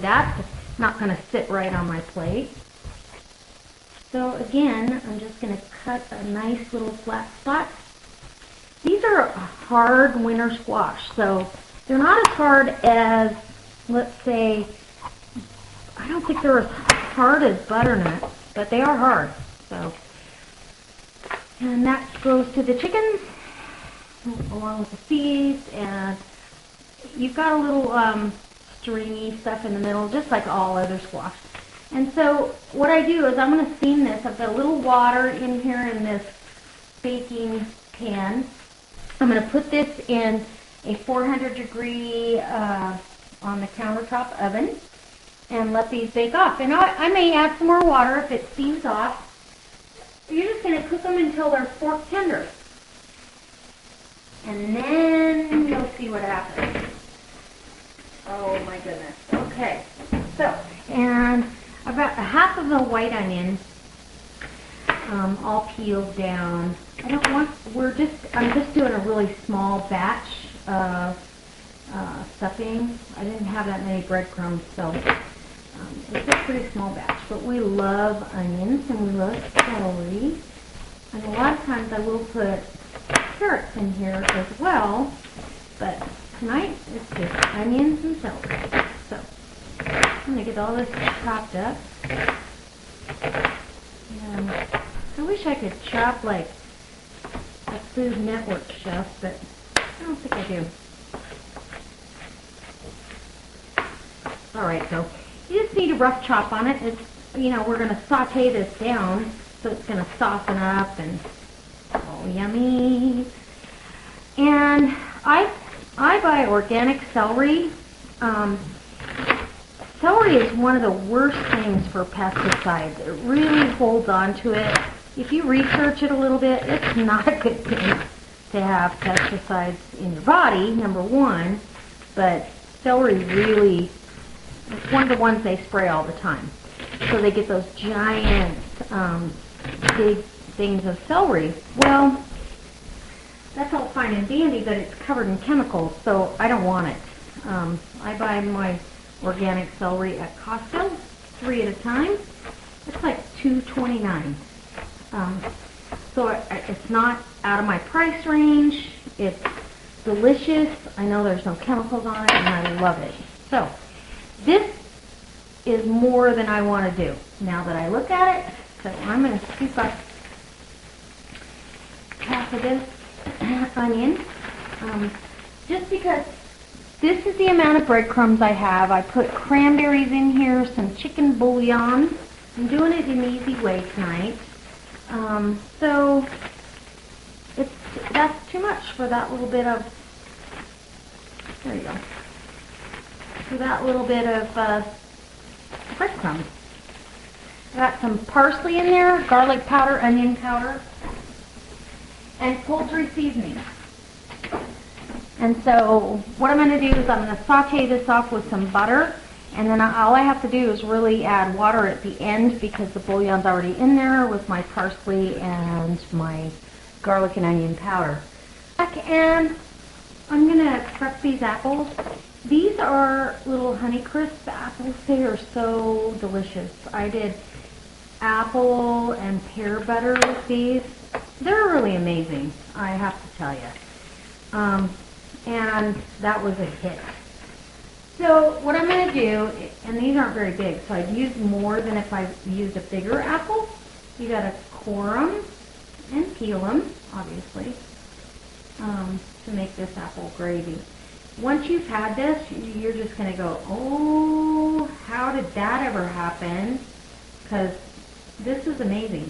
that. It's not going to sit right on my plate. So again, I'm just going to cut a nice little flat spot. These are hard winter squash, so they're not as hard as, let's say, I don't think they're as hard as butternut, but they are hard. So, and that goes to the chickens along with the seeds, and you've got a little stringy stuff in the middle, just like all other squash. And so what I do is I'm going to steam this. I've got a little water in here in this baking pan. I'm going to put this in a 400 degree on the countertop oven and let these bake off. And I may add some more water if it steams off. You're just going to cook them until they're fork tender. And then you'll see what happens. Oh my goodness. Okay. So, and I've got a half of the white onion all peeled down. I don't want, I'm just doing a really small batch of stuffing. I didn't have that many breadcrumbs, so it's a pretty small batch. But we love onions and we love celery. And a lot of times I will put carrots in here as well, but tonight it's just onions and celery. So I'm going to get all this chopped up. And I wish I could chop like a Food Network chef, but I don't think I do. Alright, so you just need a rough chop on it. It's, you know, we're going to saute this down so it's going to soften up and oh, yummy. And I buy organic celery. Celery is one of the worst things for pesticides. It really holds on to it. If you research it a little bit, it's not a good thing to have pesticides in your body, number one, but celery really, it's one of the ones they spray all the time. So they get those giant big things of celery. Well, that's all fine and dandy, but it's covered in chemicals, so I don't want it. I buy my organic celery at Costco, 3 at a time. It's like $2.29. So it's not out of my price range. It's delicious. I know there's no chemicals on it, and I love it. So this is more than I want to do now that I look at it. So I'm going to scoop up half of this onion, just because this is the amount of breadcrumbs I have. I put cranberries in here, some chicken bouillon. I'm doing it an easy way tonight. So that's too much for that little bit of, there you go, for that little bit of breadcrumbs. I got some parsley in there, garlic powder, onion powder, and poultry seasoning. And so what I'm going to do is I'm going to saute this off with some butter, and then all I have to do is really add water at the end because the bouillon's already in there with my parsley and my garlic and onion powder. And I'm going to prep these apples. These are little Honeycrisp apples. They are so delicious. I did apple and pear butter with these. They're really amazing, I have to tell you. And that was a hit. So what I'm going to do, and these aren't very big, so I'd use more than if I used a bigger apple. You got to core them and peel them, obviously, to make this apple gravy. Once you've had this, you're just going to go, oh, how did that ever happen? Because this is amazing.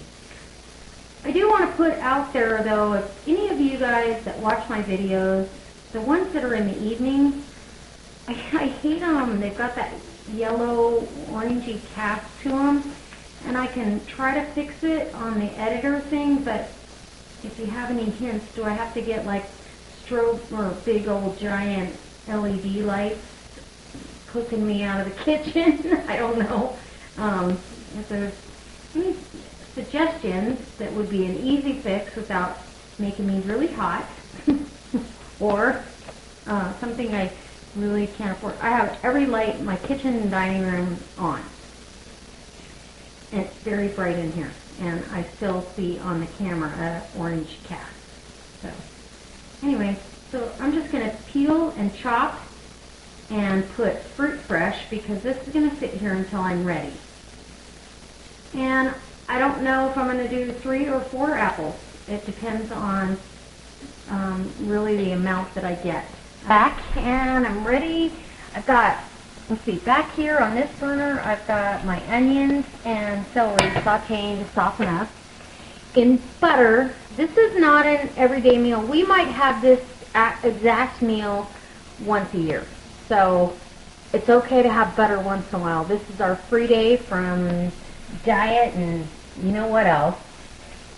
I do want to put out there, though, if any of you guys that watch my videos, the ones that are in the evening, I hate them. They've got that yellow, orangey cast to them, and I can try to fix it on the editor thing, but if you have any hints, do I have to get like strobe or big old giant LED lights cooking me out of the kitchen? I don't know. If there's any suggestions that would be an easy fix without making me really hot, or something I Really can't afford. I have every light in my kitchen and dining room on. And it's very bright in here. And I still see on the camera an orange cast. So, anyway, so I'm just going to peel and chop and put fruit fresh because this is going to sit here until I'm ready. And I don't know if I'm going to do 3 or 4 apples. It depends on really the amount that I get. Back, and I'm ready. I've got, let's see, back here on this burner, I've got my onions and celery sauteing to soften up. In butter, this is not an everyday meal. We might have this exact meal once a year. So it's okay to have butter once in a while. This is our free day from diet and you know what else.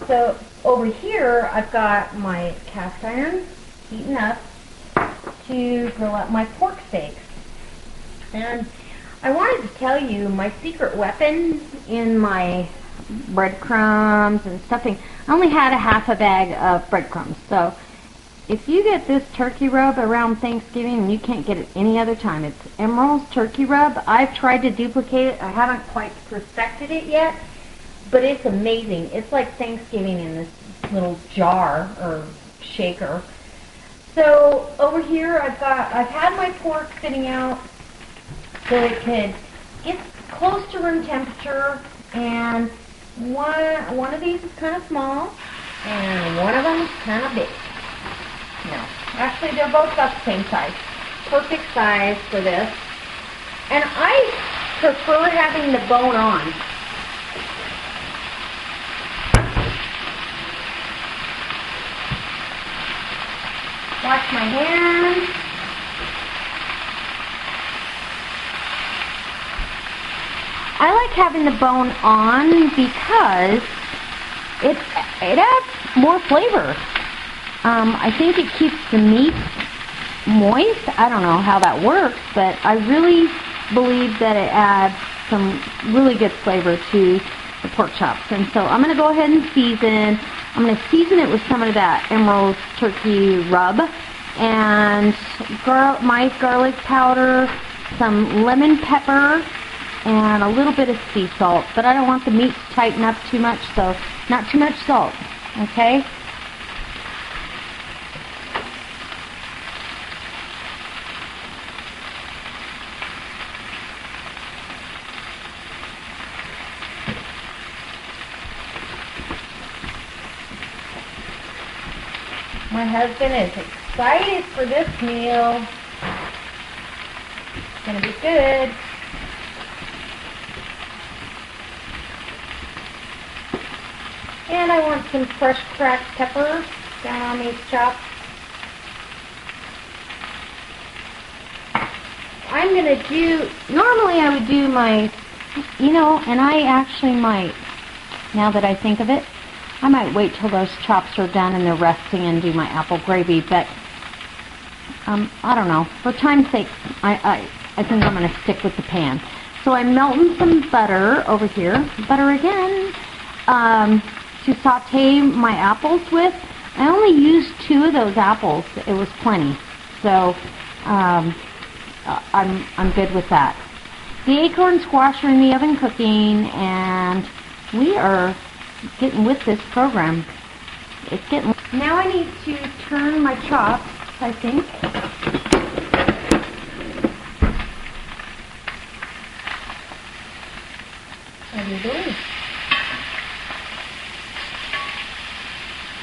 So over here, I've got my cast iron heating up to grill up my pork steaks. And I wanted to tell you my secret weapon in my breadcrumbs and stuffing. I only had a half a bag of breadcrumbs. So if you get this turkey rub around Thanksgiving and you can't get it any other time, it's Emerald's turkey rub. I've tried to duplicate it. I haven't quite perfected it yet, but it's amazing. It's like Thanksgiving in this little jar or shaker. So over here I've had my pork sitting out so it could get close to room temperature, and one of these is kind of small and one of them is kind of big. No, actually they're both about the same size. Perfect size for this. And I prefer having the bone on. Wash my hands. I like having the bone on because it adds more flavor. I think it keeps the meat moist. I don't know how that works, but I really believe that it adds some really good flavor to the pork chops. And so I'm going to go ahead and season. I'm going to season it with some of that Emerald's turkey rub and my garlic powder, some lemon pepper, and a little bit of sea salt. But I don't want the meat to tighten up too much, so not too much salt, okay? My husband is excited for this meal. It's going to be good. And I want some fresh cracked pepper down on these chops. I'm going to do, normally I would do my, and I actually might, now that I think of it, I might wait till those chops are done and they're resting and do my apple gravy, but I don't know. For time's sake, I think I'm going to stick with the pan. So I'm melting some butter over here. Butter again to saute my apples with. I only used 2 of those apples. It was plenty. So I'm good with that. The acorn squash are in the oven cooking, and we are getting with this program. It's getting. Now I need to turn my chops, I think. What do you do?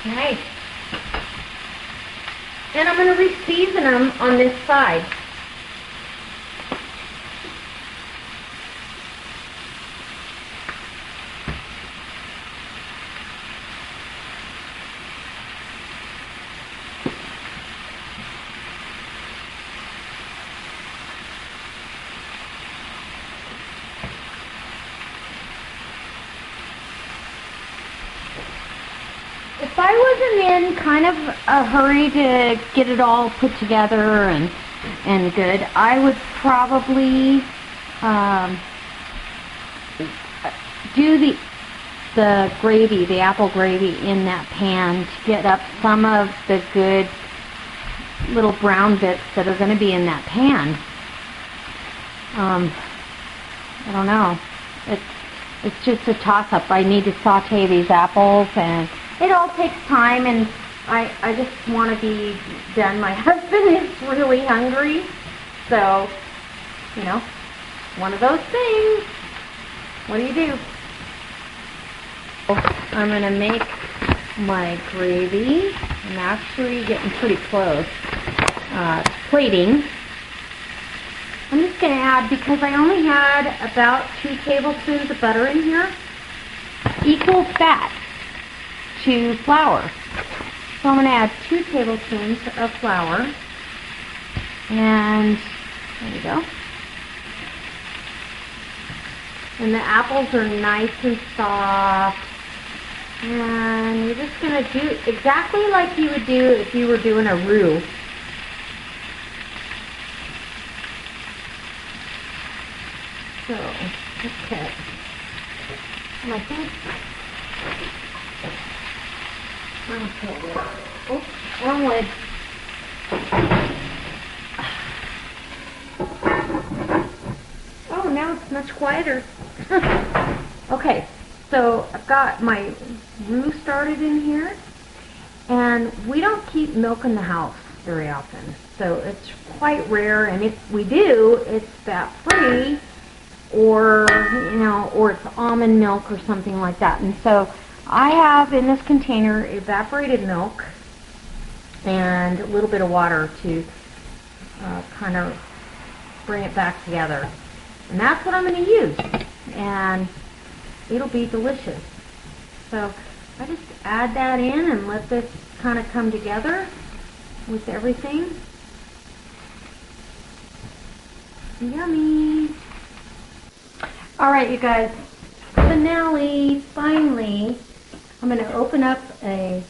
Nice. And I'm going to re-season them on this side. If I wasn't in kind of a hurry to get it all put together and good, I would probably do the gravy, the apple gravy in that pan to get up some of the good, little brown bits that are going to be in that pan. I don't know. It's just a toss-up. I need to saute these apples, and it all takes time, and I just want to be done. My husband is really hungry, so, you know, one of those things. What do? I'm going to make my gravy. I'm actually getting pretty close. Plating. I'm just going to add, because I only had about 2 tablespoons of butter in here, equal fat to flour. So I'm going to add 2 tablespoons of flour, and there we go. And the apples are nice and soft, and you're just going to do exactly like you would do if you were doing a roux. So, okay. And I think, oops, wrong lid. Oh, now it's much quieter. Okay, so I've got my roux started in here, and we don't keep milk in the house very often, so it's quite rare, and if we do, it's fat-free, or, you know, or it's almond milk or something like that. And so I have in this container evaporated milk and a little bit of water to kind of bring it back together. And that's what I'm going to use, and it'll be delicious. So I just add that in and let this kind of come together with everything. Yummy! Alright, you guys, finale, finally, I'm going to open up a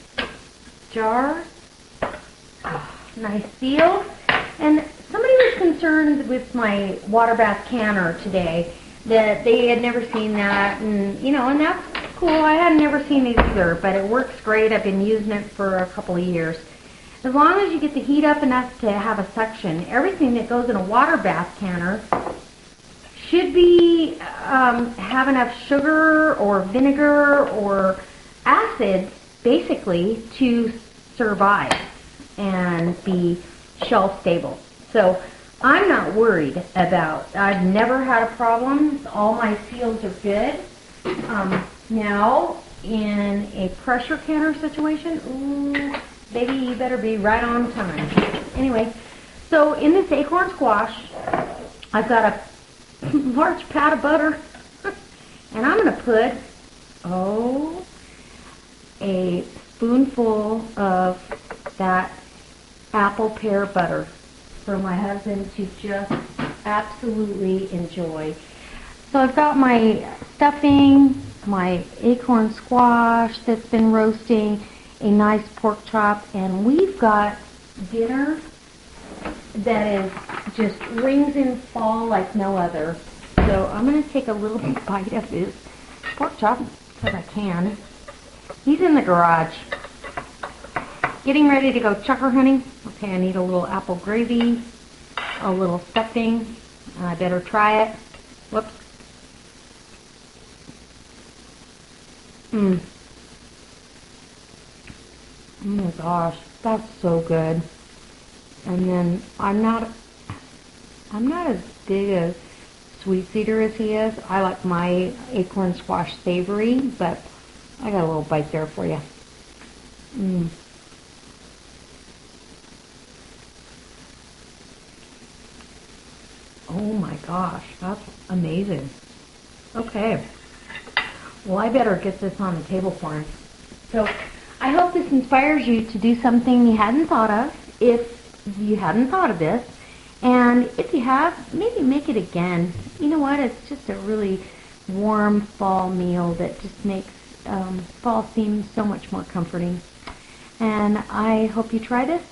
jar. Nice seal. And somebody was concerned with my water bath canner today, that they had never seen that, and you know, and that's cool. I had never seen it either, but it works great. I've been using it for a couple of years. As long as you get the heat up enough to have a suction, everything that goes in a water bath canner should be have enough sugar or vinegar or acid, basically, to survive and be shelf stable. So I'm not worried about, I've never had a problem. All my seals are good. Now, in a pressure canner situation, ooh, baby, you better be right on time. Anyway, so in this acorn squash, I've got a large pat of butter, and I'm going to put, a spoonful of that apple pear butter for my husband to just absolutely enjoy. So I've got my stuffing, my acorn squash that's been roasting, a nice pork chop, and we've got dinner that is just rings in fall like no other. So I'm going to take a little bite of his pork chop, because I can. He's in the garage, getting ready to go chucker hunting. Okay, I need a little apple gravy, a little stuffing, and I better try it. Whoops. Oh my gosh, that's so good. And then I'm not as big a sweet eater as he is. I like my acorn squash savory, but I got a little bite there for you. Oh my gosh, that's amazing. Okay. Well, I better get this on the table for him. So I hope this inspires you to do something you hadn't thought of, if you hadn't thought of this. And if you have, maybe make it again. You know what? It's just a really warm fall meal that just makes fall seem so much more comforting. And I hope you try this.